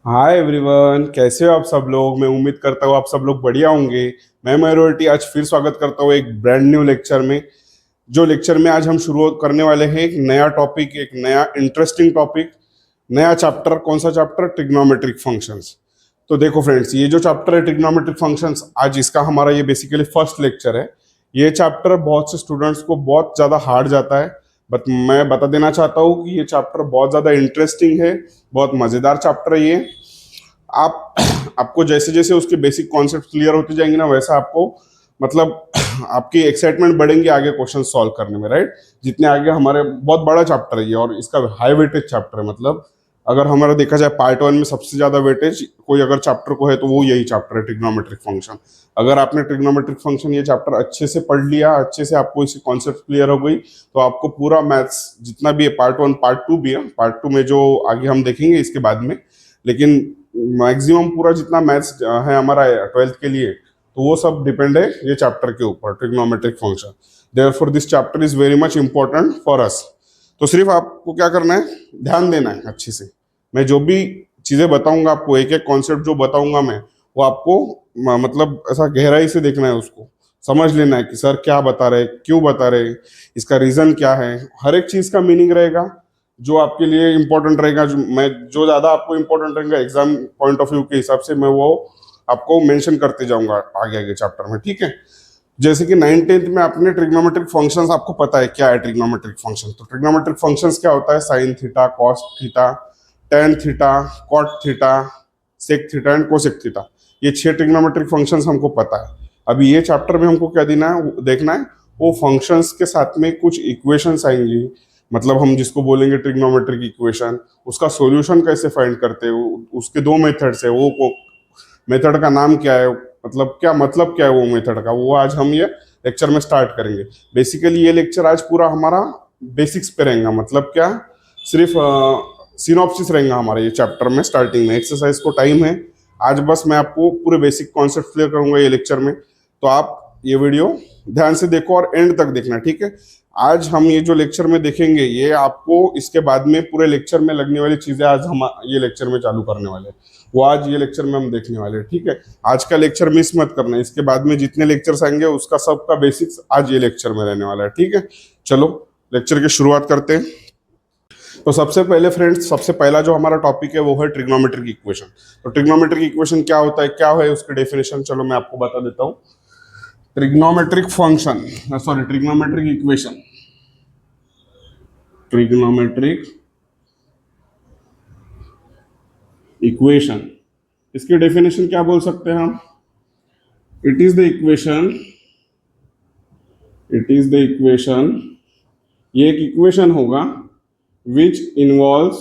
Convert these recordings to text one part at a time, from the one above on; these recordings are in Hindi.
हाय एवरीवन, कैसे हो आप सब लोग। मैं उम्मीद करता हूँ आप सब लोग बढ़िया होंगे। मैं मैरोरिटी आज फिर स्वागत करता हूँ एक ब्रांड न्यू लेक्चर में। जो लेक्चर में आज हम शुरू करने वाले हैं एक नया टॉपिक, एक नया इंटरेस्टिंग टॉपिक, नया चैप्टर। कौन सा चैप्टर? Trigonometric functions. तो देखो फ्रेंड्स, ये जो चैप्टर है ट्रिग्नोमेट्रिक फंक्शंस, आज इसका हमारा ये बेसिकली फर्स्ट लेक्चर है। ये चैप्टर बहुत से स्टूडेंट्स को बहुत ज़्यादा हार्ड जाता है, बट मैं बता देना चाहता हूँ कि ये चैप्टर बहुत ज़्यादा इंटरेस्टिंग है, बहुत मज़ेदार चैप्टर है ये। आप आपको जैसे जैसे उसके बेसिक कॉन्सेप्ट क्लियर होते जाएंगे ना, वैसा आपको मतलब आपकी एक्साइटमेंट बढ़ेंगी आगे क्वेश्चन सॉल्व करने में, राइट। जितने आगे हमारे बहुत बड़ा चैप्टर है ये, और इसका हाई वेटेज चैप्टर है। मतलब अगर हमारा देखा जाए पार्ट वन में सबसे ज्यादा वेटेज कोई अगर चैप्टर को है तो वो यही चैप्टर है, ट्रिग्नोमेट्रिक फंक्शन। अगर आपने ट्रिग्नोमेट्रिक फंक्शन ये चैप्टर अच्छे से पढ़ लिया, अच्छे से आपको इसकी कॉन्सेप्ट क्लियर हो गई, तो आपको पूरा मैथ्स जितना भी है, पार्ट वन पार्ट टू भी है, पार्ट टू में जो आगे हम देखेंगे इसके बाद में, लेकिन मैक्सिमम पूरा जितना मैथ्स है हमारा ट्वेल्थ के लिए, तो वो सब डिपेंड है ये चैप्टर के ऊपर, trigonometric function. Therefore this chapter is very much important for us. तो सिर्फ आपको क्या करना है, ध्यान देना है अच्छे से। मैं जो भी चीजें बताऊंगा आपको, एक एक कॉन्सेप्ट जो बताऊंगा मैं, वो आपको मतलब ऐसा गहराई से देखना है, उसको समझ लेना है कि सर क्या बता रहे, क्यों बता रहे, इसका रीजन क्या है। हर एक चीज का मीनिंग रहेगा जो आपके लिए इंपॉर्टेंट रहेगा। जो ज्यादा आपको इंपॉर्टेंट रहेगा एग्जाम पॉइंट ऑफ व्यू के हिसाब से, मैं वो आपको मेंशन करते जाऊंगा आगे आगे चैप्टर में, ठीक है। जैसे कि 9th में आपने ट्रिग्नोमेट्रिक फंक्शंस, आपको पता है क्या है ट्रिग्नोमेट्रिक फंक्शन। तो ट्रिग्नोमेट्रिक फंक्शंस क्या होता है? Sine theta, cos theta, tan theta, cot theta, sec theta and cosec theta. ये 6 ट्रिग्नोमेट्रिक फंक्शंस हमको पता है। अभी ये चैप्टर में हमको क्या देना है, देखना है वो फंक्शंस के साथ में कुछ इक्वेशंस आएंगी, मतलब हम जिसको बोलेंगे ट्रिग्नोमेट्रिक इक्वेशन। उसका सॉल्यूशन कैसे फाइंड करते हैं, उसके दो मेथड्स है। वो मेथड का नाम क्या है, मतलब क्या है वो मेथड का, वो आज हम ये लेक्चर में स्टार्ट करेंगे। बेसिकली ये लेक्चर आज पूरा हमारा बेसिक्स पे रहेगा। मतलब क्या, सिर्फ सिनॉप्सिस रहेगा हमारा ये चैप्टर में। स्टार्टिंग में एक्सरसाइज को टाइम है, आज बस मैं आपको पूरे बेसिक कॉन्सेप्ट क्लियर करूंगा ये लेक्चर में। तो आप ये वीडियो ध्यान से देखो और एंड तक देखना, ठीक है। आज हम ये जो लेक्चर में देखेंगे, ये आपको इसके बाद में पूरे लेक्चर में लगने वाली चीजें आज हम ये लेक्चर में चालू करने वाले हैं, वो आज ये लेक्चर में हम देखने वाले हैं, ठीक है। आज का लेक्चर मिस मत करना, इसके बाद में जितने लेक्चर्स आएंगे उसका सबका बेसिक्स आज ये लेक्चर में रहने वाला है, ठीक है। चलो लेक्चर की शुरुआत करते हैं। तो सबसे पहले फ्रेंड्स, सबसे पहला जो हमारा टॉपिक है वो है ट्रिग्नोमेट्रिक इक्वेशन। तो ट्रिग्नोमेट्रिक इक्वेशन क्या होता है, क्या है उसकी डेफिनेशन, चलो मैं आपको बता देता हूँ। Trigonometric function, sorry trigonometric equation, trigonometric equation, इसकी डेफिनेशन क्या बोल सकते हैं हम? It is the equation, it is the equation, ये एक इक्वेशन होगा which involves,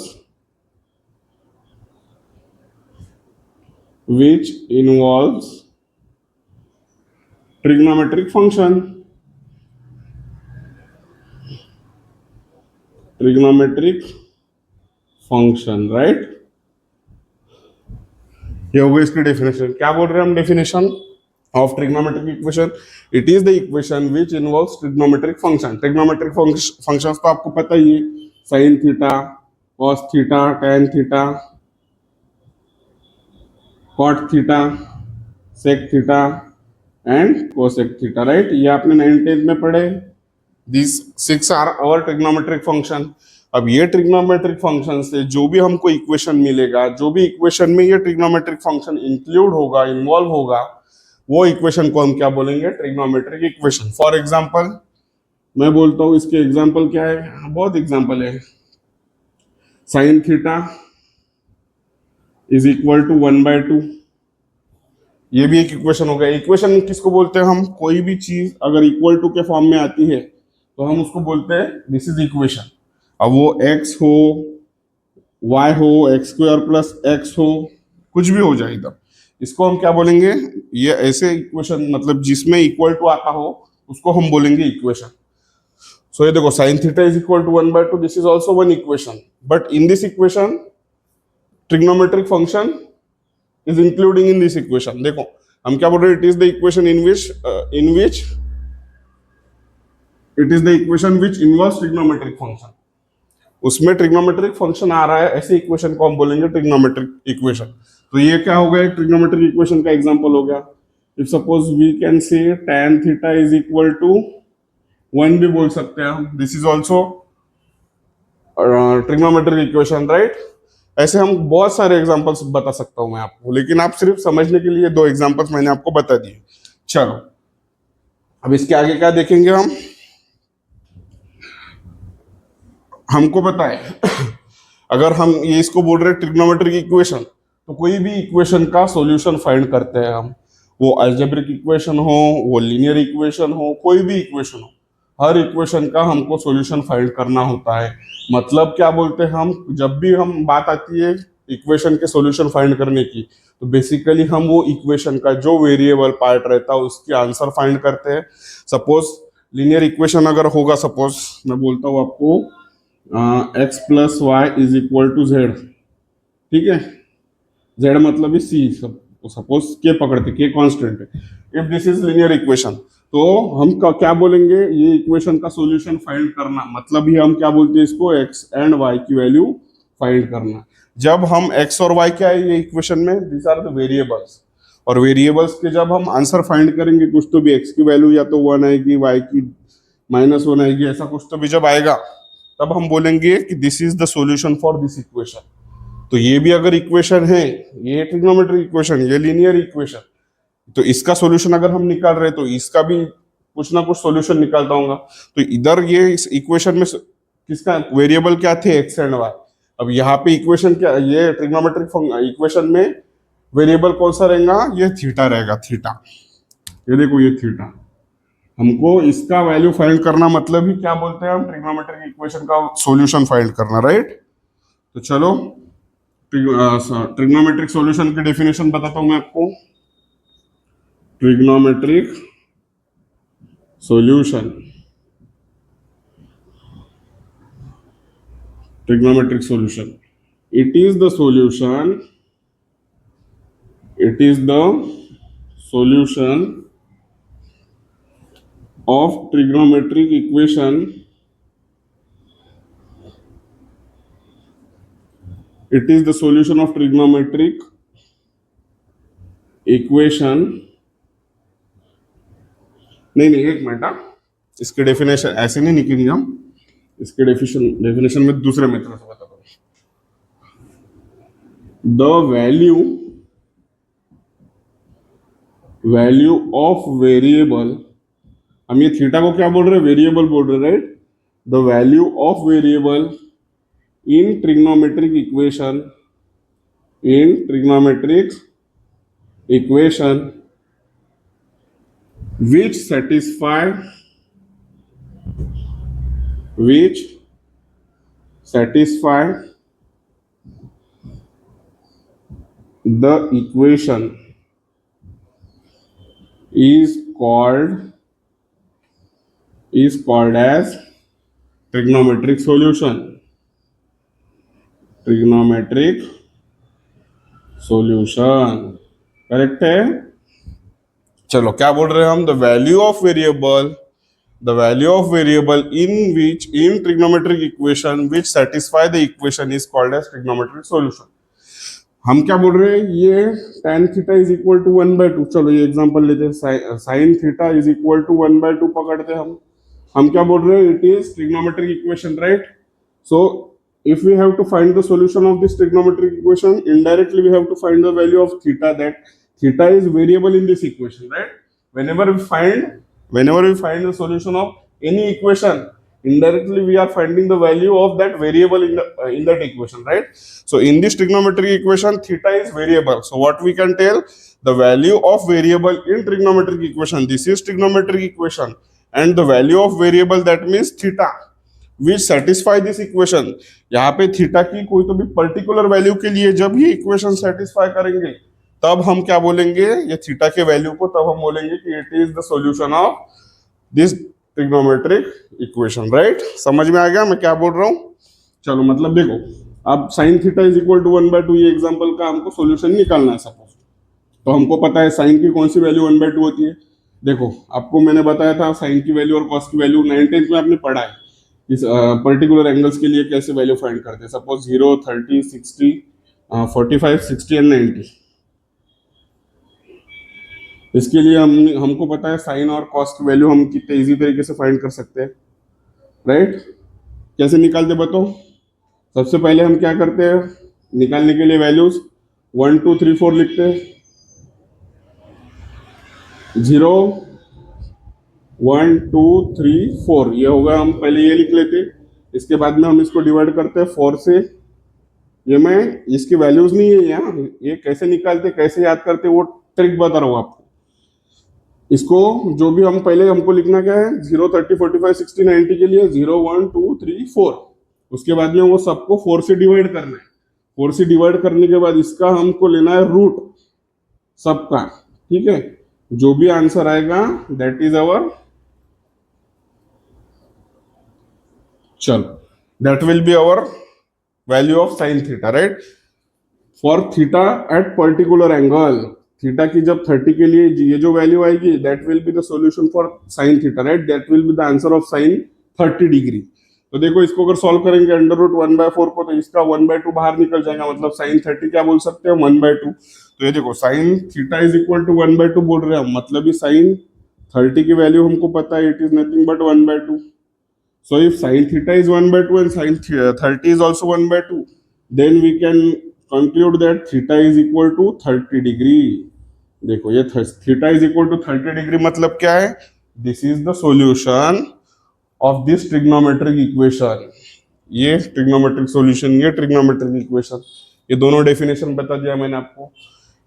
which involves trigonometric function, trigonometric function, right. ये हो गई इसकी डेफिनेशन। क्या बोल रहे हैं हम definition of trigonometric equation? It is the equation which involves trigonometric function. Trigonometric functions तो आपको पता ही है, sine theta, cos theta, tan theta, cot theta, sec theta and cosec theta, right. ये आपने 9th में पढ़े। This 6 are our trigonometric function. अब ये ट्रिग्नोमेट्रिक फंक्शन से जो भी हमको इक्वेशन मिलेगा, जो भी इक्वेशन में ये ट्रिग्नोमेट्रिक फंक्शन इंक्लूड होगा, इन्वॉल्व होगा, वो इक्वेशन को हम क्या बोलेंगे? Trigonometric equation. फॉर एग्जांपल मैं बोलता हूँ, इसके एग्जांपल क्या है, बहुत एग्जांपल है। Sine theta is equal to 1/2, ये भी एक इक्वेशन हो गया। इक्वेशन किसको बोलते हैं हम? कोई भी चीज अगर इक्वल टू के फॉर्म में आती है तो हम उसको बोलते हैं दिस इज इक्वेशन। अब वो x हो, y हो, एक्स स्क्वायर प्लस एक्स हो, कुछ भी हो जाए एकदम, इसको हम क्या बोलेंगे? ये ऐसे इक्वेशन, मतलब जिसमें इक्वल टू आता हो उसको हम बोलेंगे इक्वेशन। सो ये देखो, sine theta is equal to 1/2, this is also one equation. But in this equation trigonometric function is including in this equation. देखो हम क्या बोल रहे हैं, it is the equation in which it is the equation which involves trigonometric function. उसमें ट्रिग्नोमेट्रिक फंक्शन आ रहा है, ऐसे इक्वेशन को हम बोलेंगे ट्रिग्नोमेट्रिक इक्वेशन। तो ये क्या हो गया, एक ट्रिग्नोमेट्रिक इक्वेशन का एग्जांपल हो गया। If suppose we can say tan theta is equal to 1 भी बोल सकते हैं हम, this is also trigonometric equation, right. ऐसे हम बहुत सारे एग्जांपल्स बता सकता हूं मैं आपको, लेकिन आप सिर्फ समझने के लिए 2 एग्जांपल्स मैंने आपको बता दिए। चलो अब इसके आगे क्या देखेंगे हम। हमको पता है अगर हम ये इसको बोल रहे हैं ट्रिग्नोमेट्रिक इक्वेशन, तो कोई भी इक्वेशन का सॉल्यूशन फाइंड करते हैं हम, वो अलजेब्रिक इक्वेशन हो, वो लीनियर इक्वेशन हो, कोई भी इक्वेशन हो, हर इक्वेशन का हमको सॉल्यूशन फाइंड करना होता है। मतलब क्या बोलते हैं हम, जब भी हम बात आती है इक्वेशन के सॉल्यूशन फाइंड करने की, तो बेसिकली हम वो इक्वेशन का जो वेरिएबल पार्ट रहता है उसके आंसर फाइंड करते हैं। सपोज लीनियर इक्वेशन अगर होगा, सपोज मैं बोलता हूँ आपको x plus y is equal to z, ठीक है, जेड मतलब ही सी, सपोज के पकड़ते, के कांस्टेंट है। If this is linear equation, तो हम क्या बोलेंगे, ये इक्वेशन का सॉल्यूशन फाइंड करना, मतलब ही हम क्या बोलते हैं इसको, एक्स एंड वाई की वैल्यू फाइंड करना। जब हम एक्स और वाई क्या है ये इक्वेशन में, दिस आर द वेरिएबल्स, और वेरिएबल्स के जब हम आंसर फाइंड करेंगे कुछ तो भी, एक्स की वैल्यू या तो 1 आएगी, वाई की -1 आएगी, ऐसा कुछ तो भी जब आएगा, तब हम बोलेंगे कि this is the solution for this equation. तो ये भी अगर इक्वेशन है, ये ट्रिग्नोमेट्रिक इक्वेशन, ये लीनियर इक्वेशन, तो इसका सॉल्यूशन अगर हम निकाल रहे हैं तो इसका भी कुछ ना कुछ सॉल्यूशन निकालता होगा। तो इधर ये इस इक्वेशन में किसका वेरिएबल क्या थे, एक्स एंड वाई। अब यहाँ पे इक्वेशन क्या, ये ट्रिग्नोमेट्रिक इक्वेशन में वेरिएबल कौन सा रहेगा, ये थीटा रहेगा, थीटा। ये देखो ये थीटा, हमको इसका वैल्यू फाइंड करना, मतलब ही क्या बोलते हैं हम, ट्रिग्नोमेट्रिक इक्वेशन का सॉल्यूशन फाइंड करना, राइट। तो चलो ट्रिग्नोमेट्रिक सॉल्यूशन की डेफिनेशन बताता हूं मैं आपको। Trigonometric solution, trigonometric solution, it is the solution, it is the solution of trigonometric equation, it is the solution of trigonometric equation। नहीं नहीं एक मिनट, इसके डेफिनेशन ऐसे नहीं निकलेंगे हम, इसके डेफिनेशन में दूसरे मेथड से बताता हूँ। द वैल्यू ऑफ वेरिएबल, हम ये थीटा को क्या बोल रहे हैं, वेरिएबल बोल रहे हैं, right. The value of variable in trigonometric equation, in trigonometric equation which satisfy the equation is called as trigonometric solution, trigonometric solution, correct है। चलो क्या बोल रहे हैं हम, the value of variable, the value of variable in trigonometric equation which satisfy the equation is called as trigonometric solution। हम क्या बोल रहे हैं, ये tan theta is equal to 1/2, चलो ये एग्जांपल लेते हैं, sin theta is equal to 1/2 पकड़ते हैं हम क्या बोल रहे हैं, it is trigonometric equation, right. So if we have to find the solution of this trigonometric equation, indirectly we have to find the value of theta, that theta is variable in this equation, right। whenever we find the solution of any equation, indirectly we are finding the value of that variable in that equation, right। so in this trigonometric equation theta is variable, so what we can tell, the value of variable in trigonometric equation, this is trigonometric equation, and the value of variable, that means theta, which satisfy this equation। यहाँ पे थीटा की कोई तो भी पर्टिकुलर वैल्यू के लिए जब ये इक्वेशन सेटिस्फाई करेंगे, तब हम क्या बोलेंगे, ये थीटा के वैल्यू को तब हम बोलेंगे कि it is the solution of this trigonometric equation, right. समझ में आ गया मैं क्या बोल रहा हूँ। चलो मतलब देखो, अब sine theta is equal to 1/2, ये एग्जांपल का हमको सॉल्यूशन निकालना है सपोज, तो हमको पता है साइन की कौन सी वैल्यू 1/2 होती है। देखो आपको मैंने बताया था साइन की वैल्यू और कॉस की वैल्यू 9th में आपने पढ़ा है, इस पर्टिकुलर एंगल्स के लिए कैसे वैल्यू फाइंड करते हैं। Suppose 0, 30, 60, 45, 60 and 90। इसके लिए हमको पता है साइन और कॉस की वैल्यू हम कितने इजी तरीके से फाइंड कर सकते हैं, राइट। कैसे निकालते बताओ। सबसे पहले हम क्या करते हैं, निकालने के लिए वैल्यूज 1, 2, 3, 4 लिखते हैं। 0, 1, 2, 3, 4 ये होगा, हम पहले ये लिख लेते। इसके बाद में हम इसको डिवाइड करते हैं 4 से। ये मैं इसकी वैल्यूज नहीं है यहाँ, ये कैसे निकालते कैसे याद करते वो ट्रिक बता रहा हूँ आपको। इसको जो भी हम पहले हमको लिखना क्या है, 0, 30, 45, 60, 90 के लिए 0, 1, 2, 3, 4। उसके बाद में वो सबको 4 से डिवाइड करना है। 4 से डिवाइड करने के बाद इसका हमको लेना है रूट सबका, ठीक है। जो भी आंसर आएगा दैट इज अवर, चलो that will be our value of sine theta, right. For theta at particular angle, theta की जब 30 के लिए ये जो वैल्यू आएगी that will be the solution for sine theta, right. That will be the answer of sine 30 degree. तो देखो इसको अगर सॉल्व करेंगे अंडर रूट 1/4 को, तो इसका 1/2 बाहर निकल जाएगा, मतलब साइन 30 क्या बोल सकते हैं 1/2। तो ये देखो sine theta is equal to 1/2 बोल रहे हैं हम, मतलब ये साइन 30 की वैल्यू हमको पता है, it is nothing but 1/2। So if sin theta is 1/2 and sin 30 is also 1/2, then we can conclude that theta is equal to 30 degree. देखो ये theta is equal to 30 degree मतलब क्या है, this is the solution of this trigonometric equation. ये trigonometric solution, ये trigonometric equation, ये दोनों डेफिनेशन बता दिया मैंने आपको।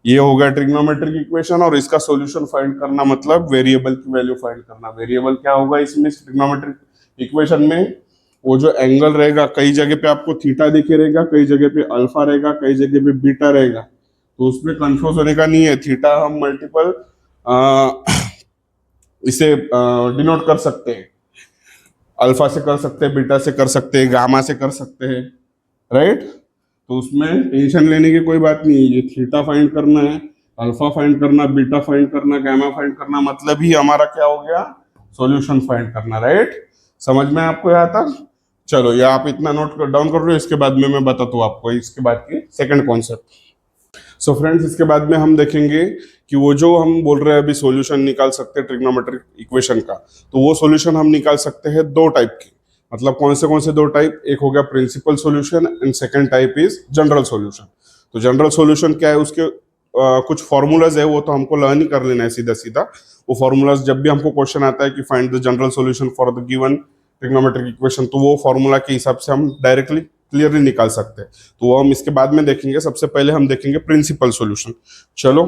ये होगा ट्रिग्नोमेट्रिक इक्वेशन, और इसका सॉल्यूशन फाइंड करना मतलब वेरिएबल की वैल्यू फाइंड करना। वेरिएबल क्या होगा इसमें ट्रिग्नोमेट्रिक इक्वेशन में, वो जो एंगल रहेगा, कई जगह पे आपको थीटा दिखे रहेगा, कई जगह पे अल्फा रहेगा, कई जगह पे बीटा रहेगा, तो उसमें कंफ्यूज होने का नहीं है। थीटा हम मल्टीपल इसे डिनोट कर सकते हैं, अल्फा से कर सकते हैं, बीटा से कर सकते हैं, गामा से कर सकते हैं, राइट। तो उसमें टेंशन लेने की कोई बात नहीं है। ये थीटा फाइंड करना है, अल्फा फाइंड करना, बीटा फाइंड करना, गामा फाइंड करना, मतलब ही हमारा क्या हो गया, सॉल्यूशन फाइंड करना, राइट। समझ में आपको यहाँ तक। चलो ये आप इतना नोट डाउन कर लो, इसके बाद में मैं बताता हूँ आपको इसके बाद की सेकंड कॉन्सेप्ट। सो फ्रेंड्स इसके बाद में हम देखेंगे कि वो जो हम बोल रहे हैं अभी सॉल्यूशन निकाल सकते हैं ट्रिग्नोमेट्रिक इक्वेशन का, तो वो सॉल्यूशन हम निकाल सकते हैं दो टाइप के। मतलब कौन से दो टाइप, एक हो गया principal solution and second type is general solution. तो जनरल सॉल्यूशन क्या है, उसके कुछ फॉर्मूलाज है, वो तो हमको लर्न ही कर लेना है सीधा सीधा। वो फॉर्मूलाज जब भी हमको क्वेश्चन आता है कि find the general solution for the given trigonometric equation, तो वो फॉर्मूला के हिसाब से हम डायरेक्टली क्लियरली निकाल सकते हैं। तो वो हम इसके बाद में देखेंगे। सबसे पहले हम देखेंगे प्रिंसिपल सॉल्यूशन। चलो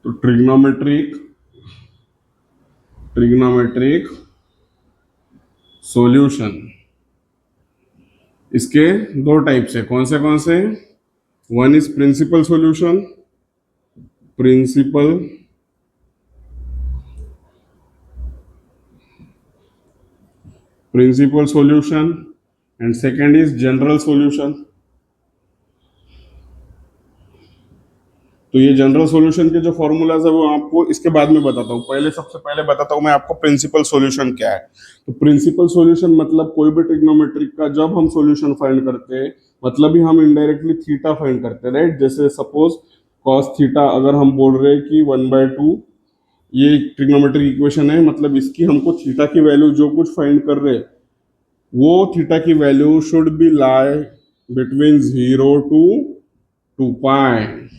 तो ट्रिग्नोमेट्रिक सॉल्यूशन, इसके दो टाइप्स है। कौन से? One is principal solution, principal solution, and second is general solution. तो ये जनरल सॉल्यूशन के जो फॉर्मूलाज है वो आपको इसके बाद में बताता हूँ। सबसे पहले बताता हूँ मैं आपको प्रिंसिपल सॉल्यूशन क्या है। तो प्रिंसिपल सॉल्यूशन मतलब कोई भी ट्रिग्नोमेट्रिक का जब हम सॉल्यूशन फाइंड करते हैं, मतलब ही हम इनडायरेक्टली थीटा फाइंड करते हैं, राइट। जैसे सपोज कॉस थीटा अगर हम बोल रहे हैं कि 1/2 ये ट्रिग्नोमेट्रिक इक्वेशन है, मतलब इसकी हमको थीटा की वैल्यू जो कुछ फाइंड कर रहे हैं, वो थीटा की value should be lie between 0 to 2π।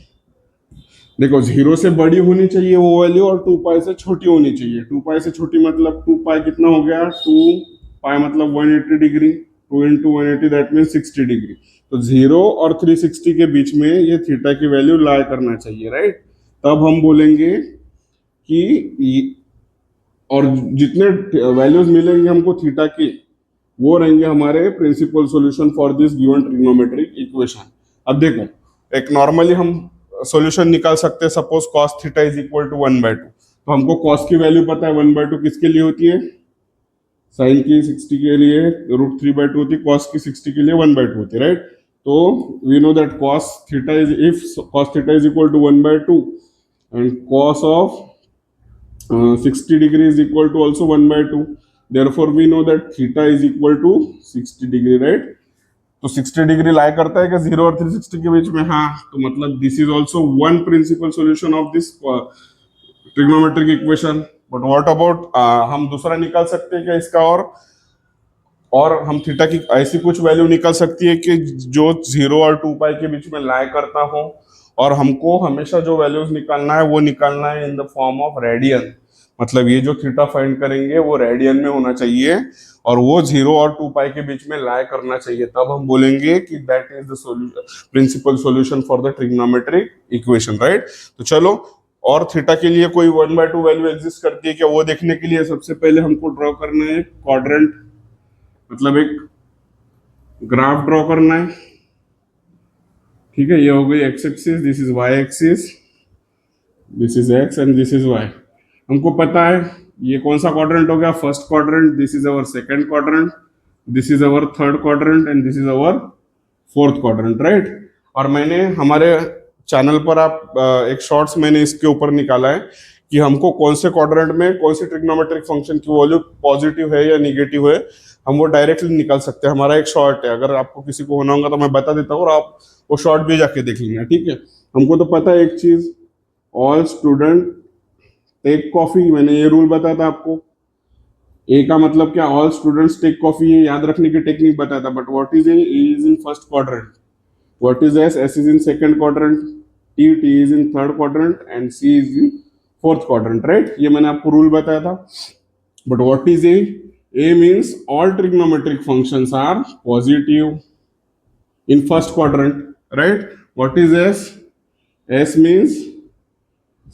देखो 0 से बड़ी होनी चाहिए वो वैल्यू, और 2π से छोटी होनी चाहिए। 2π से छोटी मतलब 2π कितना हो गया, 2π मतलब 180 degree, 2 into 180 that mean 60 degree. तो 0 और 360 के बीच में ये थीटा की वैल्यू लाई करना चाहिए, राइट। तब हम बोलेंगे कि और जितने वैल्यूज मिलेंगे हमको थीटा की, वो रहेंगे हमारे principal solution for this given trigonometric equation. अब देखो एक नॉर्मली हम सॉल्यूशन निकाल सकते हैं। Suppose cos theta is equal to 1/2, तो हमको cos की वैल्यू पता है 1/2 किसके लिए होती है, साइन की 60 के लिए √3/2 होती है, cos की 60 के लिए 1/2 होती है, राइट। तो we know that cos theta is if cos theta is equal to 1/2 and cos of 60 degree is equal to also 1 by 2. Therefore we know that theta is equal to 60 degree, right? तो 60 डिग्री लाई करता है क्या 0 और 360 के बीच में? हाँ, तो मतलब this is also one principal solution of this trigonometric equation. But what about, हम दूसरा निकाल सकते हैं क्या इसका? और हम थीटा की ऐसी कुछ वैल्यू निकाल सकती है कि जो 0 और 2 पाई के बीच में लाई करता हो, और हमको हमेशा जो वैल्यूज निकालना है वो निकालना है in the form of radian. मतलब ये जो थीटा फाइंड करेंगे वो रेडियन में होना चाहिए, और वो 0 और 2 पाई के बीच में लाई करना चाहिए. तब हम बोलेंगे कि that is the solution, principal solution for the trigonometric equation, right? तो चलो, और थीटा के लिए कोई 1/2 वैल्यू एग्जिस्ट करती है क्या, वो देखने के लिए सबसे पहले हमको ड्रॉ करना है क्वाड्रेंट, मतलब एक ग्राफ ड्रॉ करना है. ठीक है, ये हो गई x axis, this is y axis, this is x and this is y. हमको पता है ये कौन सा क्वाड्रेंट हो गया, first quadrant. This is our second quadrant, this is our third quadrant and this is our fourth quadrant, right? और मैंने हमारे चैनल पर आप एक शॉर्ट्स मैंने इसके ऊपर निकाला है कि हमको कौन से क्वाड्रेंट में कौन सी ट्रिग्नोमेट्रिक फंक्शन की वैल्यू पॉजिटिव है या निगेटिव है, हम वो डायरेक्टली निकाल सकते हैं. हमारा एक शॉर्ट है, अगर आपको किसी को होना होगा तो मैं बता देता हूँ और आप वो शॉर्ट भी जाके देख लेंगे, ठीक है? हमको तो पता है एक चीज, ऑल स्टूडेंट टेक कॉफी. मैंने ये रूल बताया था आपको. ए का मतलब क्या, ऑल स्टूडेंट्स टेक कॉफी. ये याद रखने की टेक्निक बताया था. But what is A is in first quadrant, what is S is in second quadrant, T is in third quadrant and C is in fourth quadrant, right? ये मैंने आपको रूल बताया था. But what is A? A means all trigonometric functions are positive in first quadrant, right? What is S? S means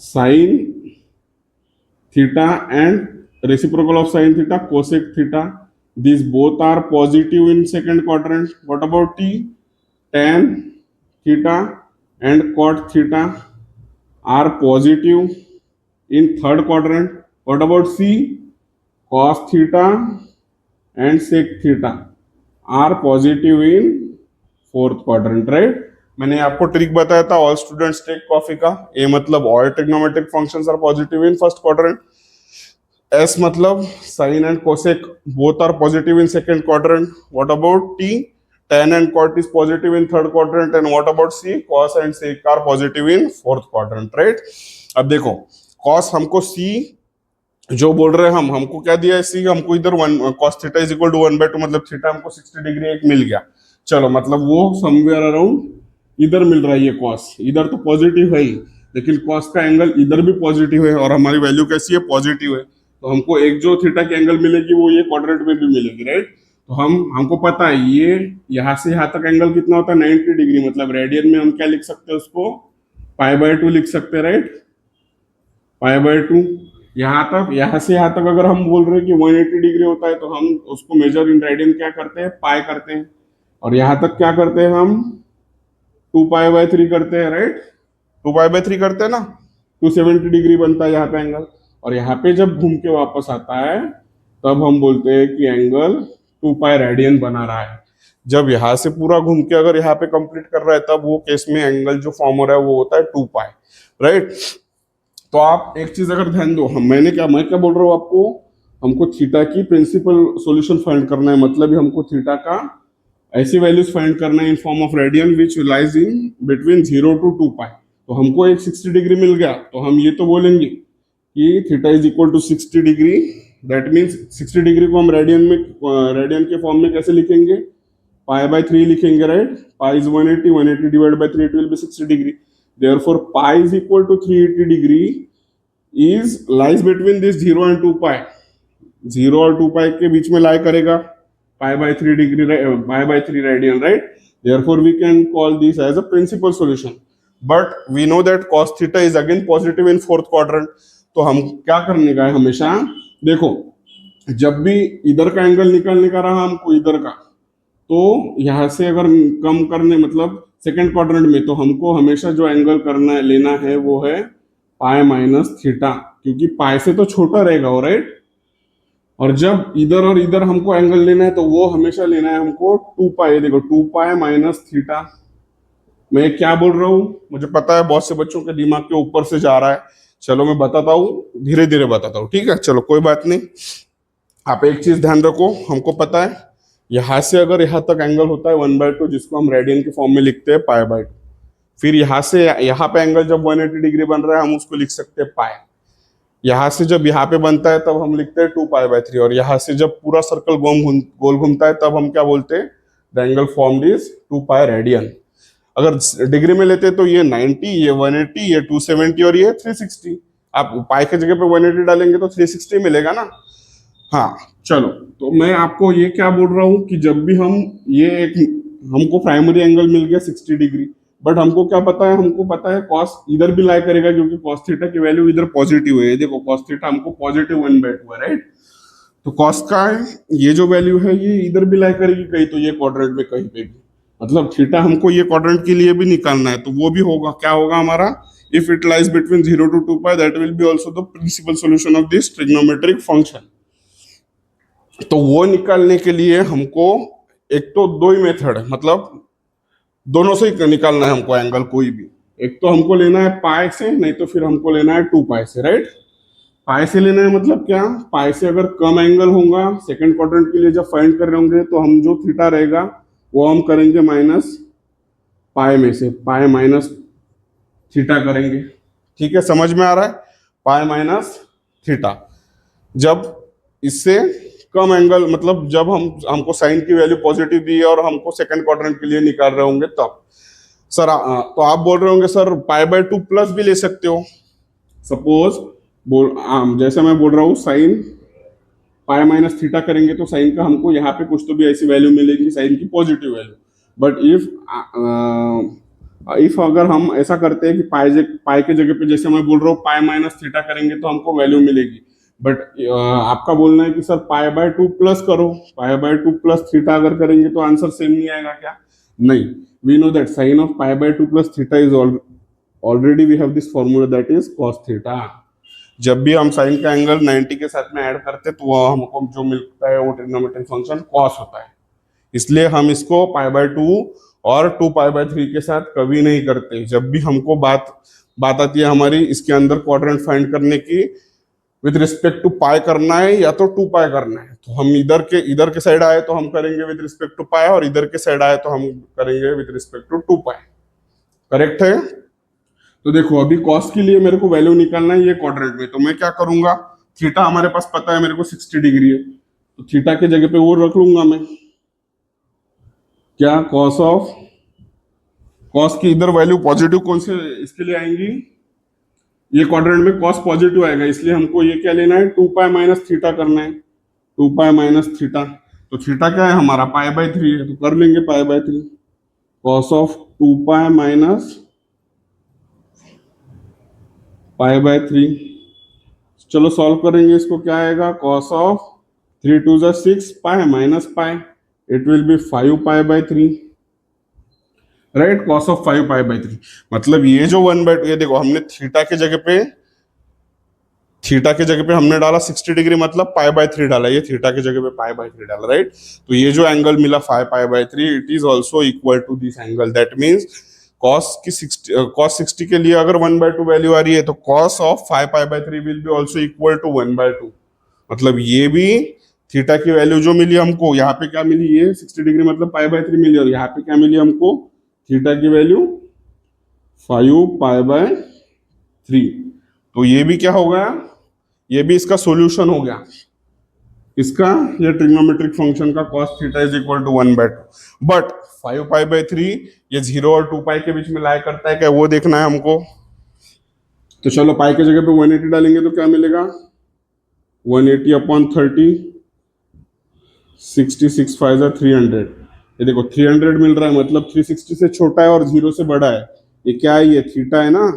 sine theta and reciprocal of sine theta, cosec theta. These both are positive in second quadrant. What about T? Tan theta and cot theta are positive in third quadrant. What about C? Cos theta and sec theta are positive in fourth quadrant, right? मैंने आपको ट्रिक बताया था ऑल स्टूडेंट्स टेक कॉफी का. ए मतलब all trigonometric functions are positive in first quadrant. S मतलब sine and cosec both are positive in second quadrant. What about T? tan and cot is positive in third quadrant. And what about C? cos and sec are positive in fourth quadrant, right? अब देखो, cos हमको C जो बोल रहे हैं हमको क्या दिया है सी, हमको इधर cos theta is equal to 1/2, मतलब थीटा हमको 60 डिग्री एक मिल गया. चलो, मतलब वो समवेयर अराउंड इधर मिल रहा है. ये cos इधर तो पॉजिटिव है ही, लेकिन cos का एंगल इधर भी पॉजिटिव है और हमारी वैल्यू कैसी है, पॉजिटिव है. तो हमको एक जो थीटा की एंगल मिलेगी वो ये क्वाड्रेंट में भी मिलेगी, राइट? तो हमको पता है ये यहाँ से यहाँ तक एंगल कितना होता है, 90 डिग्री. मतलब रेडियन में हम क्या लिख सकते हैं उसको, π/2 लिख सकते हैं, राइट? π/2. यहाँ तक, यहाँ से यहाँ तक अगर हम बोल रहे हैं कि 180 डिग्री होता है, तो हम उसको मेजर इन रेडियन क्या करते हैं, पाई करते हैं. और यहाँ तक क्या करते हैं हम, 2π/3 करते हैं, राइट? 2π/3 करते हैं ना, 270 डिग्री बनता है यहाँ पे एंगल. और यहाँ पे जब घूम के वापस आता है तब हम बोलते हैं कि एंगल 2π रेडियन बना रहा है. जब यहाँ से पूरा घूम के अगर यहाँ पे कंप्लीट कर रहा है तब वो केस में एंगल जो फॉर्म हो रहा है वो होता है 2π, राइट? तो आप एक चीज अगर ध्यान दो, मैं क्या बोल रहा हूँ आपको, हमको थीटा की प्रिंसिपल सॉल्यूशन फाइंड करना है. मतलब हमको थीटा का ऐसी वैल्यूज फाइंड करना है in form of radian which lies in between 0 to 2π. तो हमको एक 60 डिग्री मिल गया, तो हम ये तो बोलेंगे कि theta is equal to 60 degree. That means 60 degree को हम रेडियन के फॉर्म में कैसे लिखेंगे, π/3 लिखेंगे, right? Pi is 180, 180 divide by 3, it will B 60 degree. Therefore, pi is equal to 380 degree is lies between this 0 and 2π. 0 और 2π के बीच में lie करेगा π/3 degree, π/3 radian, right? Therefore, we can call this as a principal solution. But we know that cos theta is again positive in fourth quadrant. तो हम क्या करने का है हमेशा, देखो, जब भी इधर का एंगल निकालने का रहा हमको इधर का, तो यहाँ से अगर कम करने, मतलब सेकेंड क्वाड्रेंट में, तो हमको हमेशा जो एंगल करना है, लेना है, वो है पाई माइनस थीटा, क्योंकि पाई से तो छोटा रहेगा वो, राइट? और जब इधर और इधर हमको एंगल लेना है तो वो हमेशा लेना है हमको 2π. देखो 2π माइनस थीटा. मैं क्या बोल रहा हूँ, मुझे पता है बहुत से बच्चों के दिमाग के ऊपर से जा रहा है, चलो मैं बताता हूँ, धीरे धीरे बताता हूँ, ठीक है। चलो कोई बात नहीं। आप एक चीज ध्यान रखो, हमको पता है यहाँ से अगर यहाँ तक एंगल होता है 1/2, जिसको हम रेडियन के फॉर्म में लिखते हैं पाई/2। फिर यहाँ से यहाँ पे एंगल जब 180 डिग्री बन रहा है हम उसको लिख सकते हैं पाई। यहाँ से जब यहाँ पे बनता है तब हम लिखते हैं 2 पाई/3, और यहाँ से जब पूरा सर्कल गोल घूमता है तब हम क्या बोलते हैं, the angle formed is 2 pi radian. अगर डिग्री में लेते तो ये 90, ये 180, ये 270 और ये 360। आप पाई के जगह पे 180 डालेंगे तो 360 मिलेगा ना। हाँ चलो, तो मैं आपको ये क्या बोल रहा हूँ कि जब भी हम ये एक, हमको प्राइमरी एंगल मिल गया 60 डिग्री, बट हमको क्या पता है, हमको पता है कॉस इधर भी लाई करेगा क्योंकि कॉस थीटा की वैल्यू इधर पॉजिटिव है। देखो कॉस थीटा हमको पॉजिटिव 1/2 है, राइट। तो कॉस का ये जो वैल्यू है ये इधर भी लाई करेगी कहीं, तो ये क्वाड्रेंट में कहीं पे भी, मतलब थीटा हमको ये क्वाड्रेंट के लिए भी निकालना है, तो वो भी होगा, क्या होगा हमारा, if it lies between 0 to 2 pi that will be also the principal solution of this trigonometric function. तो वो निकालने के लिए हमको एक तो दो ही मेथड है, मतलब दोनों से ही निकालना है हमको एंगल कोई भी। एक तो हमको लेना है पाई से, नहीं तो फिर हमको लेना है 2 पाई से, राइट। पाई से लेना है मतलब क्या, पाई से अगर कम एंगल होगा सेकंड क्वाड्रेंट के लिए जब फाइंड कर रहे होंगे तो हम जो थीटा रहेगा वो हम करेंगे माइनस पाई में से, पाई माइनस थीटा करेंगे। ठीक है, समझ में आ रहा है, पाई माइनस थीटा। जब इससे कम एंगल, मतलब जब हमको साइन की वैल्यू पॉजिटिव दी है और हमको सेकंड क्वाड्रेंट के लिए निकाल रहे होंगे तब। सर तो आप बोल रहे होंगे सर पाई/2 प्लस भी ले सकते हो। सपोज जैसे मैं बोल रहा हूँ साइन पाई माइनस थीटा करेंगे तो साइन का हमको यहाँ पे कुछ तो भी ऐसी वैल्यू मिलेगी, साइन की पॉजिटिव वैल्यू। बट इफ अगर हम ऐसा करते हैं कि पाई के जगह पे, जैसे मैं बोल रहा हूँ पाई माइनस थीटा करेंगे तो हमको वैल्यू मिलेगी, बट आपका बोलना है कि सर पाई/2 प्लस करो, पाई/2 प्लस थीटा अगर करेंगे तो आंसर सेम नहीं आएगा क्या? नहीं, we know that sine of पाई/2 plus theta is already we have this formula that is cos theta. जब भी हम साइन का एंगल 90 के साथ में ऐड करते हैं तो वह हमको जो मिलता है वो ट्रिग्नोमेट्रिक फंक्शन कॉस होता है। इसलिए हम इसको पाई/2 और 2 पाई/3 के साथ कभी नहीं करते। जब भी हमको बात आती है हमारी इसके अंदर क्वाड्रेंट फाइंड करने की, विद रिस्पेक्ट टू पाई करना है या तो 2 पाई करना है, तो हम इधर के साइड आए तो हम करेंगे विद रिस्पेक्ट टू पाई, और इधर के साइड आए तो हम करेंगे with respect to 2 pi. Correct है। तो देखो अभी कॉस के लिए मेरे को वैल्यू निकालना है ये क्वाड्रेंट में, तो मैं क्या करूंगा, थीटा हमारे पास पता है मेरे को 60 डिग्री है, तो थीटा के जगह पे वो रख लूंगा मैं, क्या कॉस की इधर वैल्यू पॉजिटिव कौन से इसके लिए आएंगी, ये क्वाड्रेंट में कॉस पॉजिटिव आएगा, इसलिए हमको ये क्या लेना है, 2 पाई माइनस थीटा करना है, 2 पाई माइनस थीटा। तो थीटा क्या है हमारा पाई/3 है, तो कर लेंगे पाई/3, कॉस ऑफ 2 पाई माइनस पाई/3। चलो सॉल्व करेंगे इसको, क्या आएगा, cos of 3 2 6 pi minus pi, it will be 5 पाई/3, राइट। कॉस ऑफ 5 पाई/3 मतलब ये जो 1/2, ये देखो हमने थीटा के जगह पे हमने डाला 60 डिग्री, मतलब पाई/3 डाला, ये थीटा के जगह पे पाई/3 डाला, राइट। तो ये जो एंगल मिला 5 पाई/3, it is also equal to this angle. That means cos 60 के लिए अगर 1/2 वैल्यू आ रही है तो cos ऑफ 5 पाई/3 will be also equal to 1/2। मतलब ये भी थीटा की वैल्यू जो मिली हमको, यहाँ पे क्या मिली, ये 60 डिग्री मतलब पाई/3 मिली, और यहाँ पे क्या मिली हमको, थीटा की वैल्यू 5 पाई/3। तो ये भी क्या हो गया, ये भी इसका सॉल्यूशन हो गया इसका, ये ट्रिग्नोमेट्रिक फंक्शन का cos theta is equal to 1/2। But 5 पाई/3 ये 0 और 2 पाई के बीच में लाई करता है क्या, वो देखना है हमको। तो चलो पाई के जगह पे 180 डालेंगे तो क्या मिलेगा, 180/30, 66 5 300। ये देखो 300 मिल रहा है, मतलब 360 से छोटा है और 0 से बड़ा है। ये क्या है, ये थीटा है ना,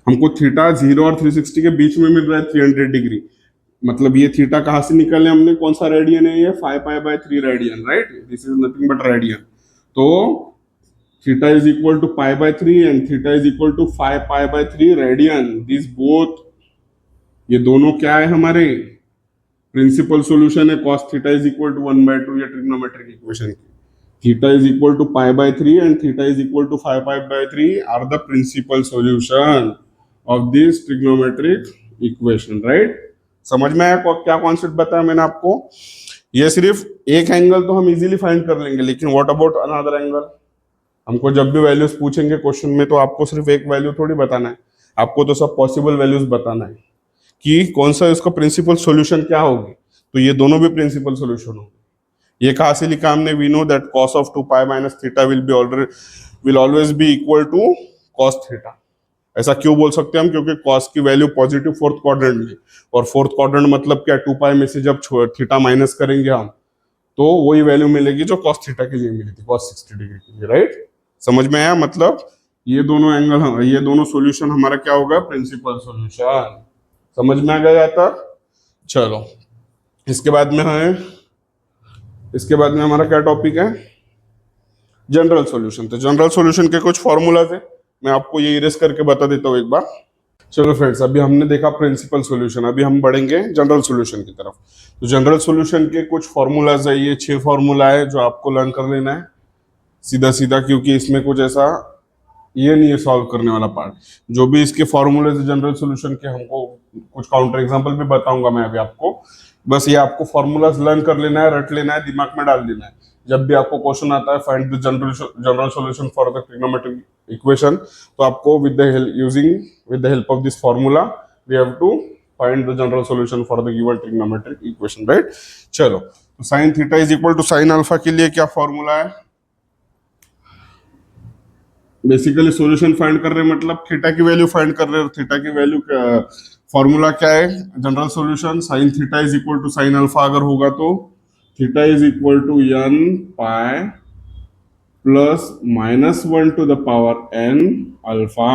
हमको थीटा 0 और 360 के बीच में मिल रहा है 300 डिग्री, मतलब ये थीटा कहाँ से निकाले हमने, कौन सा रेडियन है ये, 5 पाई/3 radian, right. This is nothing but radian. तो थीटा इज इक्वल टू पाई/3 and theta is equal to 5 पाई/3 रेडियन। दिस बोथ, ये दोनों क्या है हमारे प्रिंसिपल सॉल्यूशन है cos theta is equal to 1/2, ये ट्रिग्नोमेट्रिक इक्वेशन की। थीटा इज इक्वल टू पाई/3 and theta is equal to 5 पाई/3 are the principal solution. Of this trigonometric equation, right. समझ में आया क्या कॉन्सेप्ट बताया मैंने आपको। ये सिर्फ एक एंगल तो हम इजीली फाइंड कर लेंगे, लेकिन व्हाट अबाउट अनदर एंगल। हमको जब भी वैल्यूज पूछेंगे क्वेश्चन में तो आपको सिर्फ एक वैल्यू थोड़ी बताना है, आपको तो सब पॉसिबल वैल्यूज बताना है कि कौन सा इसका प्रिंसिपल सॉल्यूशन क्या होगी। तो ये दोनों भी प्रिंसिपल सॉल्यूशन होंगे। ये कहाँ से लिखा हमने, we know that cos of 2 pi minus theta will always be equal to cos theta. ऐसा क्यों बोल सकते हैं हम, क्योंकि cos की वैल्यू पॉजिटिव फोर्थ क्वाड्रेंट में, और फोर्थ क्वाड्रेंट मतलब क्या, 2 पाई में से जब थीटा माइनस करेंगे हम तो वही वैल्यू मिलेगी जो cos थीटा के लिए मिली थी, cos 60 डिग्री के लिए, राइट। समझ में आया, मतलब ये दोनों एंगल, ये दोनों सॉल्यूशन हमारा क्या होगा, प्रिंसिपल सॉल्यूशन। समझ में आ गया तक। चलो इसके बाद में है, इसके बाद में हमारा क्या टॉपिक है, जनरल सॉल्यूशन। तो जनरल सॉल्यूशन के कुछ फॉर्मूलाज है, मैं आपको ये इरेज करके बता देता हूँ एक बार। चलो फ्रेंड्स, अभी हमने देखा प्रिंसिपल सॉल्यूशन, अभी हम बढ़ेंगे जनरल सॉल्यूशन की तरफ। तो जनरल सॉल्यूशन के कुछ फॉर्मूलाज है, ये 6 फॉर्मूला है जो आपको लर्न कर लेना है सीधा सीधा, क्योंकि इसमें कुछ ऐसा ये नहीं है सॉल्व करने वाला पार्ट। जो भी इसके फॉर्मूले से जनरल सॉल्यूशन के, हमको कुछ काउंटर एग्जांपल भी बताऊंगा मैं अभी आपको। बस ये आपको फॉर्मूलाज लर्न कर लेना है, रट लेना है, दिमाग में डाल देना है। जब भी आपको क्वेश्चन आता है find the general solution for the trigonometric equation, तो आपको with the help of this formula we have to find the general solution for the given trigonometric equation, right. चलो, तो sine theta is equal to sine alpha के लिए क्या फॉर्मूला है, बेसिकली सॉल्यूशन फाइंड कर रहे हैं, मतलब थीटा की वैल्यू फाइंड कर रहे हैं। थीटा की वैल्यू फॉर्मूला क्या है, general solution sine theta is equal to sine alpha अगर होगा तो theta is equal to n pi plus -1 to the power n alpha.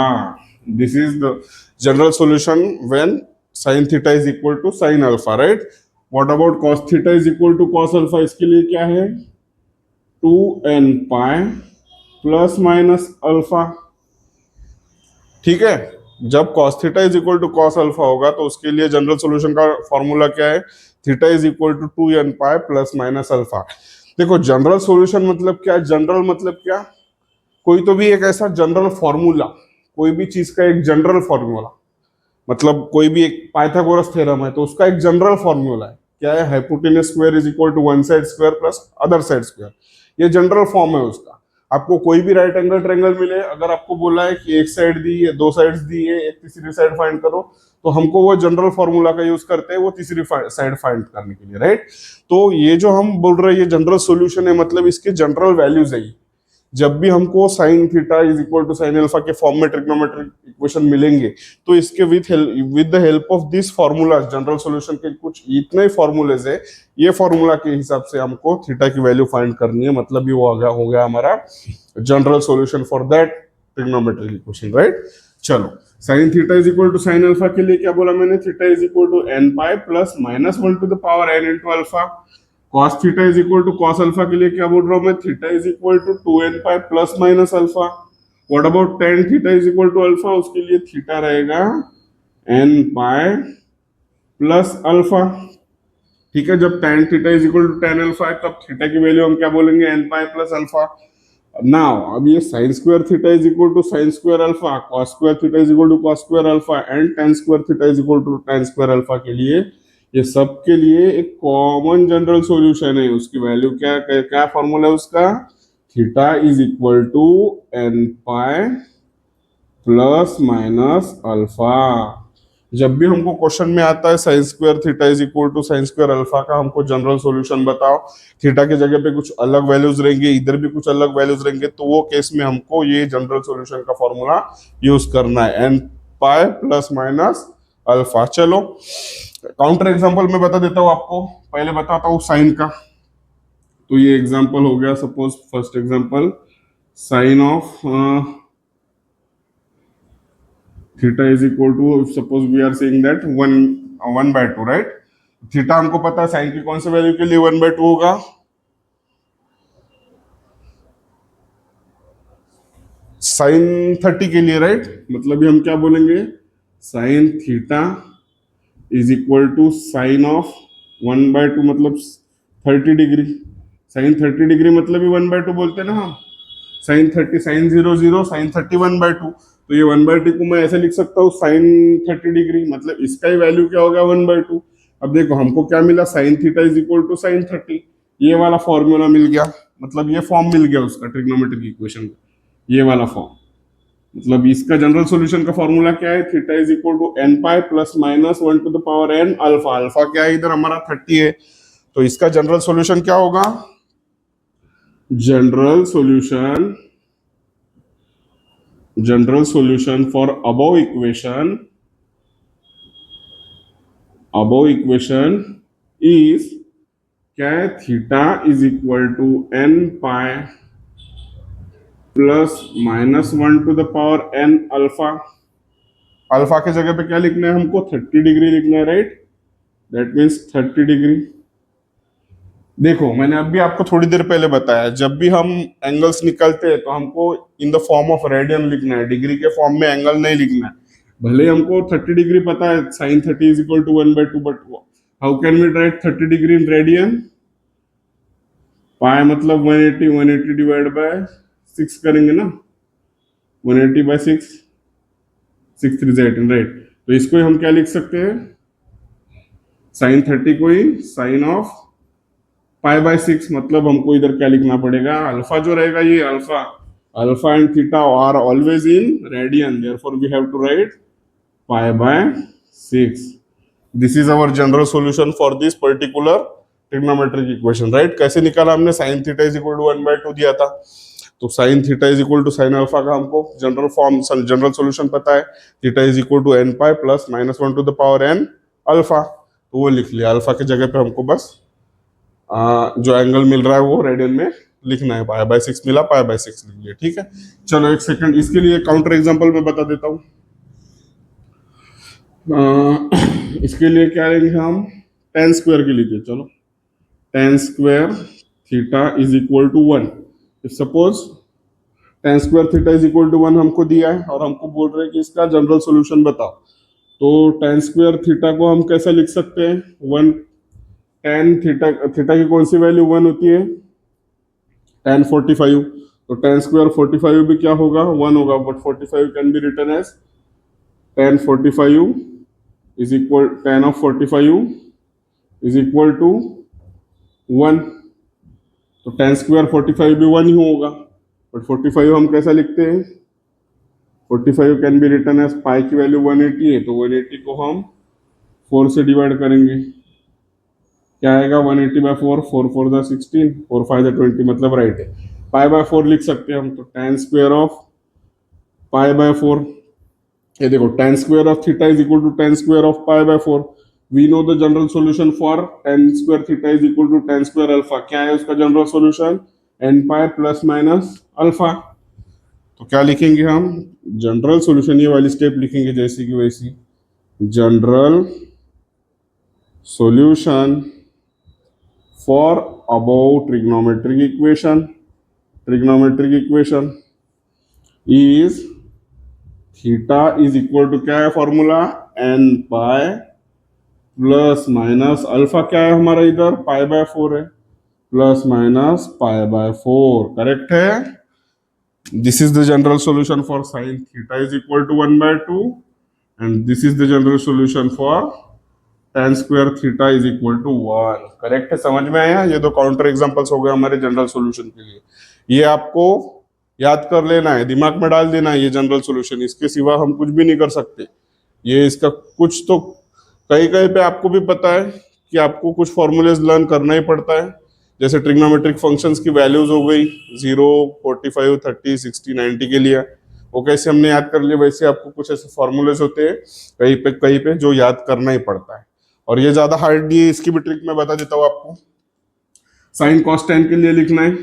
This is the general solution when sine theta is equal to sine alpha, right. What about cos theta is equal to cos alpha, इसके लिए क्या है 2n pi plus minus alpha, ठीक है। जब cos theta is equal to cos alpha होगा तो उसके लिए जनरल सॉल्यूशन का फॉर्मूला क्या है, theta is equal to 2n pi plus minus alpha. देखो जनरल सॉल्यूशन मतलब क्या, जनरल मतलब क्या, कोई तो भी एक ऐसा जनरल फॉर्मूला, कोई भी चीज का एक जनरल फॉर्मूला, मतलब कोई भी एक पाइथागोरस थ्योरम है तो उसका एक जनरल फॉर्मूला है, क्या है, hypotenuse square is equal to one side square plus other side square. ये जनरल फॉर्म है उसका। आपको कोई भी राइट एंगल ट्रायंगल मिले, अगर आपको बोला है कि एक साइड दी है, दो साइड्स दी है, एक तीसरी साइड फाइंड करो, तो हमको वो जनरल फॉर्मूला का यूज करते हैं वो तीसरी साइड फाइंड करने के लिए, राइट। तो ये जो हम बोल रहे हैं ये जनरल सॉल्यूशन है, मतलब इसके जनरल वैल्यूज है। जब भी हमको sine theta is equal to sine alpha के फॉर्म में ट्रिग्नोमेट्रिक इक्वेशन मिलेंगे तो इसके with the help of this formula, general solution के कुछ इतने ही फॉर्मूलेज है, ये फॉर्मूला के हिसाब से हमको थीटा की वैल्यू फाइंड करनी है, मतलब ये हो गया हमारा general solution for that trigonometric equation, right. चलो, sine theta is equal to sine alpha के लिए क्या बोला मैंने, theta is equal to n pi plus -1 to the power n into alpha. cos theta is equal to cos alpha के लिए क्या बोल रहा हूं मैं, theta is equal to 2n pi plus minus alpha. What about tan theta is equal to alpha, उसके लिए थीटा रहेगा n पाई प्लस अल्फा, ठीक है। जब tan theta is equal to tan alpha है तब थीटा की वैल्यू हम क्या बोलेंगे, n pi plus alpha. Now अब ये sin square theta is equal to sin square alpha, cos square theta is equal to cos square alpha and tan square theta is equal to tan square alpha के लिए, ये सब के लिए एक कॉमन जनरल सॉल्यूशन है। उसकी वैल्यू क्या क्या फॉर्मूला है उसका, theta is equal to n pi plus minus alpha. जब भी हमको क्वेश्चन में आता है sine square theta is equal to sine square alpha का, हमको जनरल सॉल्यूशन बताओ, थीटा की जगह पे कुछ अलग वैल्यूज रहेंगे, इधर भी कुछ अलग वैल्यूज रहेंगे, तो वो केस में हमको ये जनरल सॉल्यूशन का फॉर्मूला यूज करना है, n pi plus minus alpha. चलो काउंटर एग्जांपल मैं बता देता हूँ आपको, पहले बताता हूँ साइन का। तो ये एग्जांपल हो गया, suppose first example sine of theta is equal to, suppose we are saying that 1/2, right. Theta हमको पता है, साइन की कौन से वैल्यू के लिए 1/2 होगा, साइन 30 के लिए, राइट। मतलब ये हम क्या बोलेंगे, sine theta is equal to sine of 1/2 मतलब 30 डिग्री, साइन 30 डिग्री मतलब ही 1/2 बोलते हैं ना हम। साइन 30 साइन 0 0 साइन 30 1/2, तो ये 1/2 को मैं ऐसे लिख सकता हूँ साइन 30 डिग्री, मतलब इसका ही वैल्यू क्या होगा 1/2। अब देखो हमको क्या मिला, sine theta is equal to sine 30, ये वाला फॉर्मूला मिल गया, मतलब ये फॉर्म मिल गया उसका ट्रिग्नोमेट्रिक इक्वेशन का, ये वाला फॉर्म। मतलब इसका जनरल सॉल्यूशन का फॉर्मूला क्या है, theta is equal to N pi plus minus 1 to the power n alpha. Alpha क्या है इधर हमारा 30 है, तो इसका जनरल सॉल्यूशन क्या होगा, general solution for above equation is क्या है, theta is equal to N pi plus minus 1 to the power n alpha. Alpha के जगह पे क्या लिखना है हमको, 30 डिग्री लिखना है, राइट, दैट मीन्स 30 डिग्री। देखो मैंने अभी आपको थोड़ी देर पहले बताया, जब भी हम एंगल्स निकालते हैं तो हमको in the form of radian लिखना है, डिग्री के फॉर्म में एंगल नहीं लिखना है। भले ही हमको 30 डिग्री पता है, sine 30 is equal to 1/2, but how can we write 30 degree in radian, pi मतलब 180, 180 डिवाइड बाय 6 करेंगे ना, 180/6, 6 3 18, राइट। तो इसको ही हम क्या लिख सकते हैं, साइन 30 को ही साइन ऑफ पाई/6, मतलब हमको इधर क्या लिखना पड़ेगा, अल्फा जो रहेगा ये alpha and theta are always in radian, therefore we have to write पाई/6। This is our general solution for this particular trigonometric equation, right. कैसे निकाला हमने, sine theta is equal to 1/2 दिया था, तो sine theta is equal to sine alpha का हमको जनरल फॉर्म, जनरल सॉल्यूशन पता है, theta is equal to N pi plus minus 1 to the power n alpha, तो वो लिख लिया। अल्फा की जगह पे हमको बस जो एंगल मिल रहा है वो रेडियन में लिखना है, पाई/6 मिला, पाई/6 लिख लिया, ठीक है। चलो एक सेकंड, इसके लिए काउंटर एग्जांपल में बता देता हूँ। इसके लिए क्या लेंगे हम, tan स्क्वायर के लिए, चलो tan square theta is equal to 1। If suppose tan square theta is equal to 1 हमको दिया है और हमको बोल रहे हैं कि इसका जनरल सॉल्यूशन बताओ, तो tan स्क्वायर थीटा को हम कैसे लिख सकते हैं, 1 tan थीटा की कौन सी वैल्यू 1 होती है, tan 45, तो tan स्क्वायर 45 भी क्या होगा, 1 होगा, but 45 can be written as tan 45 is equal, tan of 45 is equal to 1, तो tan स्क्वायर 45 भी 1 ही होगा, बट 45 हम कैसा लिखते हैं, 45 कैन बी रिटन एज, पाई की वैल्यू 180 है, तो 180 को हम 4 से डिवाइड करेंगे, क्या आएगा 180/4, 4 4 द 16, 4 5 द 20, मतलब राइट है, पाई/4 लिख सकते हैं हम, तो tan स्क्वायर ऑफ पाई/4, ये देखो tan square of theta is equal to tan square of पाई/4, we know the general solution for tan square theta is equal to tan square alpha, क्या है उसका general solution, n pi plus minus alpha. तो क्या लिखेंगे हम, जनरल सॉल्यूशन, ये वाली स्टेप लिखेंगे जैसी की वैसी, general solution for above trigonometric equation is theta is equal to, क्या है formula, n pi plus minus alpha, क्या है हमारा इधर पाई/4 है, प्लस माइनस पाई/4, करेक्ट है। This is the general solution for sine theta is equal to 1/2 and this is the general solution for tan square theta is equal to 1, correct है, समझ में आया। ये दो काउंटर एग्जांपल्स हो गए हमारे जनरल सॉल्यूशन के लिए, ये आपको याद कर लेना है, दिमाग में डाल देना है ये जनरल सॉल्यूशन, इसके सिवा हम कुछ भी नहीं कर सकते। ये इसका कुछ तो कहीं कहीं पे आपको भी पता है कि आपको कुछ फॉर्मूलेज लर्न करना ही पड़ता है, जैसे ट्रिग्नोमेट्रिक फंक्शंस की वैल्यूज हो गई 0 45 30 60 90 के लिए, वो कैसे हमने याद कर लिया, वैसे आपको कुछ ऐसे फॉर्मूलेज होते हैं कहीं पे जो याद करना ही पड़ता है, और ये ज्यादा हार्ड नहीं है, इसकी भी ट्रिक मैं बता देता हूँ आपको। साइन कॉस टेन के लिए लिखना है,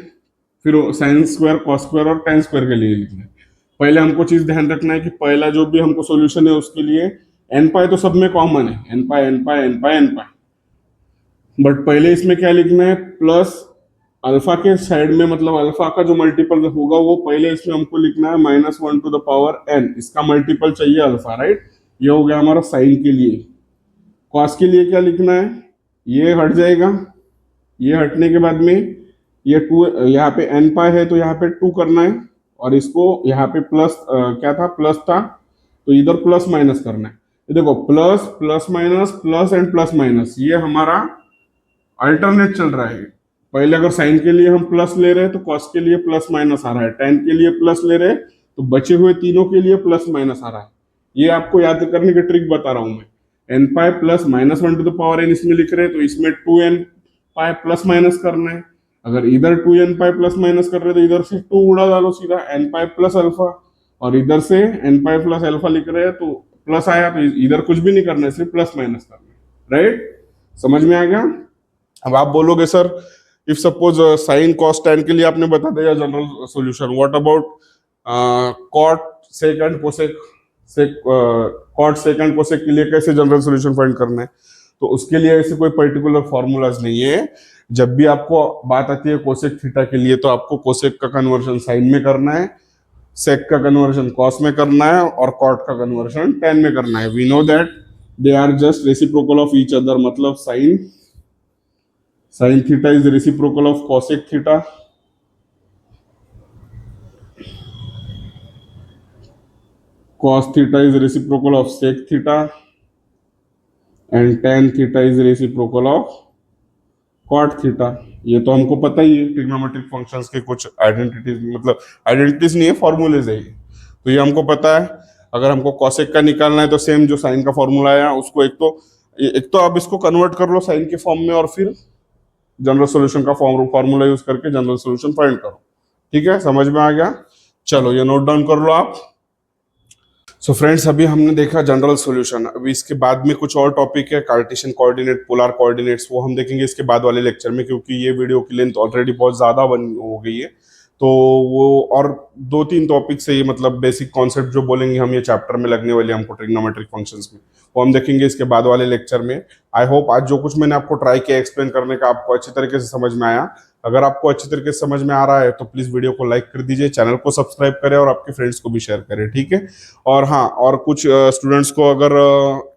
फिर साइन स्क्वायर कॉस स्क्वायर और टेन स्क्वायर के लिए लिखना है। पहले हमको चीज ध्यान रखना है कि पहला जो भी हमको सॉल्यूशन है उसके लिए एन पाई तो सब में कॉमन है, n pi n pi n pi n pi, but पहले इसमें क्या लिखना है, प्लस अल्फा के साइड में, मतलब अल्फा का जो मल्टीपल होगा वो पहले इसमें हमको लिखना है -1 टू द पावर n, इसका मल्टीपल चाहिए अल्फा, राइट। ये हो गया हमारा साइन के लिए। कॉस के लिए क्या लिखना है, ये हट जाएगा, ये हटने के बाद में ये 2, यहाँ पे n पाई है तो यहाँ पे 2 करना है, और इसको यहाँ पे प्लस क्या था, प्लस था, तो इधर प्लस माइनस करना है। ये देखो plus plus minus plus and plus minus, ये हमारा अल्टरनेट चल रहा है। पहले अगर साइन के लिए हम प्लस ले रहे हैं तो कॉस के लिए प्लस माइनस आ रहा है, टेन के लिए प्लस ले रहे हैं तो बचे हुए तीनों के लिए प्लस माइनस आ रहा है। ये आपको याद करने की ट्रिक बता रहा हूं मैं। N pi plus minus one to the power n इसमें लिख रहे हैं, तो इसमें two N pi plus minus करना है। अगर इधर two N pi plus minus कर रहे हैं तो इधर से टू उड़ा डालो सीधा, एन पाई प्लस अल्फा, और इधर से एन पाई प्लस अल्फा लिख रहे हैं तो प्लस आया, तो इधर कुछ भी नहीं करना है, सिर्फ प्लस माइनस करना है। राइट, समझ में आ गया? अब आप बोलोगे sir if suppose sine cos tan के लिए आपने बता दिया general solution, what about cot second cosec से कॉट सेकंड कोसेक के लिए कैसे जनरल सॉल्यूशन फाइंड करना है? तो उसके लिए ऐसे कोई पर्टिकुलर फॉर्मूलाज नहीं है। जब भी आपको बात आती है कोसेक थीटा के लिए तो आपको कोसेक का कन्वर्जन साइन में करना है, सेक का कन्वर्जन कॉस में करना है, और कॉट का कन्वर्जन टेन में करना है। We know that they are just reciprocal of each other, मतलब sine theta is reciprocal of cosec theta, cos theta is reciprocal of sec theta, and tan theta is reciprocal of cot theta। ये तो हमको पता ही है, ट्रिग्नोमेट्रिक फंक्शंस के कुछ आइडेंटिटीज, मतलब आइडेंटिटीज नहीं है, फॉर्मूलेज है ये, तो ये हमको पता है। अगर हमको कॉसेक का निकालना है तो सेम जो साइन का फॉर्मूला है उसको एक तो आप इसको कन्वर्ट कर लो साइन के फॉर्म में, और फिर जनरल सॉल्यूशन का फॉर्मूला यूज करके जनरल सॉल्यूशन फाइंड करो। ठीक है, समझ में आ गया? चलो ये नोट डाउन कर लो आप। सो फ्रेंड्स, अभी हमने देखा जनरल सॉल्यूशन। अभी इसके बाद में कुछ और टॉपिक है, कार्टेशियन कोऑर्डिनेट, पोलर कोऑर्डिनेट्स, वो हम देखेंगे इसके बाद वाले लेक्चर में, क्योंकि ये वीडियो की लेंथ ऑलरेडी बहुत ज़्यादा हो गई है। तो वो और दो तीन टॉपिक से ये मतलब बेसिक कॉन्सेप्ट जो बोलेंगे हम ये चैप्टर में लगने वाले हमको ट्रिग्नोमेट्रिक फंक्शंस में, वो हम देखेंगे इसके बाद वाले लेक्चर में। आई होप आज जो कुछ मैंने आपको ट्राई किया एक्सप्लेन करने का आपको अच्छी तरीके से समझ में आया। अगर आपको अच्छी तरीके से समझ में आ रहा है तो प्लीज़ वीडियो को लाइक कर दीजिए, चैनल को सब्सक्राइब करें और आपके फ्रेंड्स को भी शेयर करें। ठीक है, और हाँ, और कुछ स्टूडेंट्स को अगर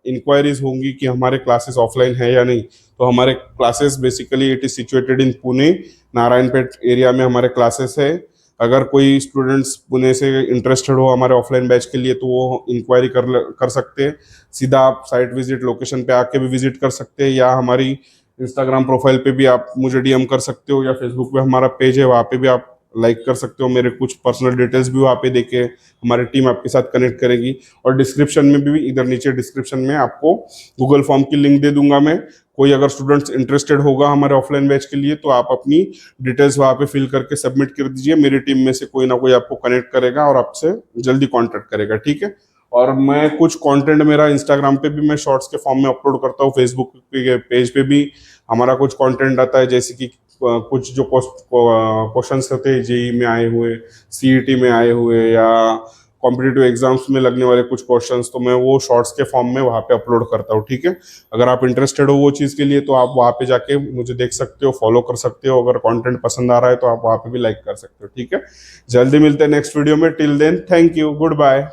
इंक्वायरीज होंगी कि हमारे क्लासेस ऑफलाइन है या नहीं, तो हमारे classes basically it is situated in Pune, Narayanpet area में हमारे क्लासेस है। अगर कोई स्टूडेंट्स पुणे से इंटरेस्टेड हो हमारे ऑफलाइन बैच के लिए तो वो इंक्वायरी कर सकते हैं। सीधा आप साइट विजिट लोकेशन पे आके भी विजिट कर सकते हैं, या हमारी इंस्टाग्राम प्रोफाइल पे भी आप मुझे डीएम कर सकते हो, या फेसबुक पे हमारा पेज है वहाँ पे भी आप लाइक कर सकते हो। मेरे कुछ पर्सनल डिटेल्स भी वहाँ पे देके हमारी टीम आपके साथ कनेक्ट करेगी। और डिस्क्रिप्शन में भी, इधर नीचे डिस्क्रिप्शन में आपको गूगल फॉर्म की लिंक दे दूंगा मैं। कोई अगर स्टूडेंट्स इंटरेस्टेड होगा हमारे ऑफलाइन बैच के लिए तो आप अपनी डिटेल्स वहाँ पे फिल करके सबमिट कर दीजिए। मेरी टीम में से कोई ना कोई आपको कनेक्ट करेगा और आपसे जल्दी कॉन्टेक्ट करेगा। ठीक है, और मैं कुछ कंटेंट मेरा इंस्टाग्राम पे भी मैं शॉर्ट्स के फॉर्म में अपलोड करता हूँ, फेसबुक के पेज पे भी हमारा कुछ कंटेंट आता है, जैसे कि कुछ जो क्वेश्चंस होते हैं जेई में आए हुए, सीईटी में आए हुए, या कॉम्पिटिटिव एग्जाम्स में लगने वाले कुछ क्वेश्चंस, तो मैं वो शॉर्ट्स के फॉर्म में वहाँ पे अपलोड करता हूँ। ठीक है, अगर आप इंटरेस्टेड हो वो चीज़ के लिए तो आप वहाँ पे जाके मुझे देख सकते हो, फॉलो कर सकते हो। अगर कंटेंट पसंद आ रहा है तो आप वहाँ पे भी लाइक कर सकते हो। ठीक है, जल्दी मिलते हैं नेक्स्ट वीडियो में। Till then, thank you, good bye.